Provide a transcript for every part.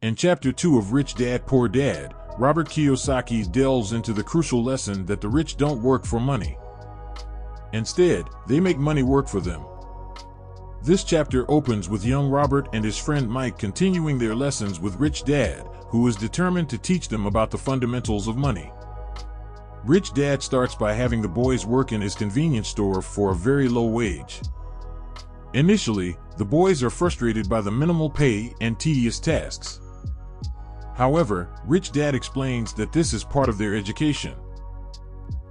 In Chapter 2 of Rich Dad, Poor Dad, Robert Kiyosaki delves into the crucial lesson that the rich don't work for money. Instead, they make money work for them. This chapter opens with young Robert and his friend Mike continuing their lessons with Rich Dad, who is determined to teach them about the fundamentals of money. Rich Dad starts by having the boys work in his convenience store for a very low wage. Initially, the boys are frustrated by the minimal pay and tedious tasks. However, Rich Dad explains that this is part of their education.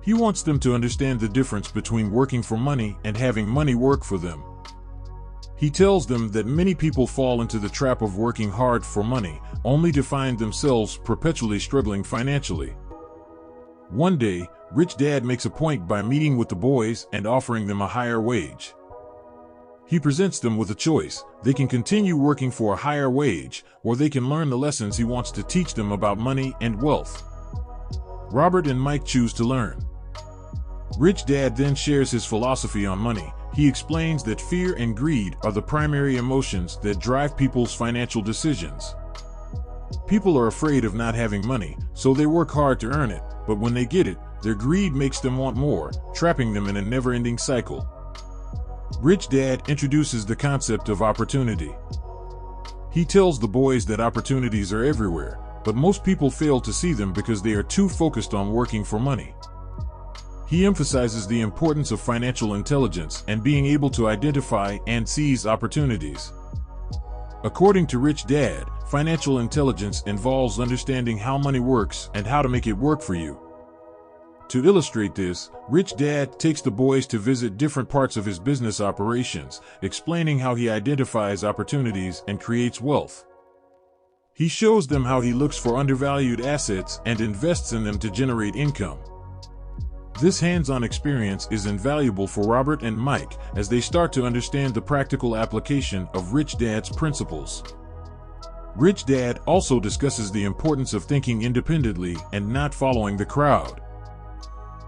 He wants them to understand the difference between working for money and having money work for them. He tells them that many people fall into the trap of working hard for money, only to find themselves perpetually struggling financially. One day, Rich Dad makes a point by meeting with the boys and offering them a higher wage. He presents them with a choice. They can continue working for a higher wage, or they can learn the lessons he wants to teach them about money and wealth. Robert and Mike choose to learn. Rich Dad then shares his philosophy on money. He explains that fear and greed are the primary emotions that drive people's financial decisions. People are afraid of not having money, so they work hard to earn it, but when they get it, their greed makes them want more, trapping them in a never-ending cycle. Rich Dad introduces the concept of opportunity. He tells the boys that opportunities are everywhere, but most people fail to see them because they are too focused on working for money. He emphasizes the importance of financial intelligence and being able to identify and seize opportunities. According to Rich Dad, financial intelligence involves understanding how money works and how to make it work for you. To illustrate this, Rich Dad takes the boys to visit different parts of his business operations, explaining how he identifies opportunities and creates wealth. He shows them how he looks for undervalued assets and invests in them to generate income. This hands-on experience is invaluable for Robert and Mike as they start to understand the practical application of Rich Dad's principles. Rich Dad also discusses the importance of thinking independently and not following the crowd.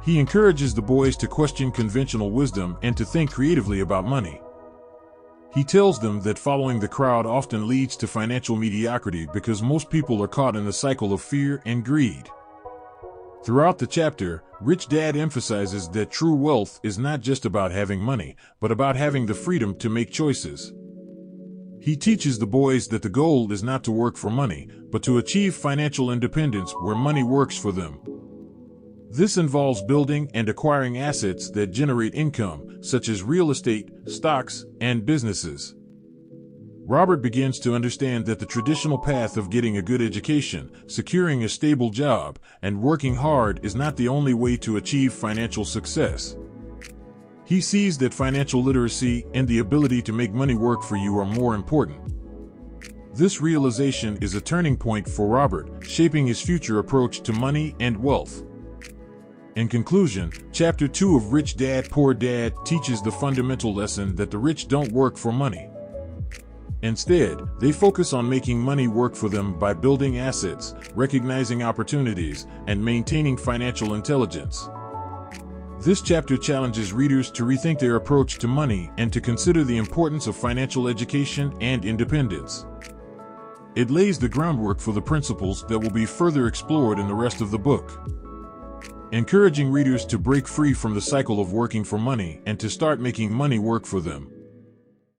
He encourages the boys to question conventional wisdom and to think creatively about money. He tells them that following the crowd often leads to financial mediocrity because most people are caught in the cycle of fear and greed. Throughout the chapter, Rich Dad emphasizes that true wealth is not just about having money, but about having the freedom to make choices. He teaches the boys that the goal is not to work for money, but to achieve financial independence where money works for them. This involves building and acquiring assets that generate income, such as real estate, stocks, and businesses. Robert begins to understand that the traditional path of getting a good education, securing a stable job, and working hard is not the only way to achieve financial success. He sees that financial literacy and the ability to make money work for you are more important. This realization is a turning point for Robert, shaping his future approach to money and wealth. In conclusion, Chapter 2 of Rich Dad, Poor Dad teaches the fundamental lesson that the rich don't work for money. Instead, they focus on making money work for them by building assets, recognizing opportunities, and maintaining financial intelligence. This chapter challenges readers to rethink their approach to money and to consider the importance of financial education and independence. It lays the groundwork for the principles that will be further explored in the rest of the book, encouraging readers to break free from the cycle of working for money and to start making money work for them.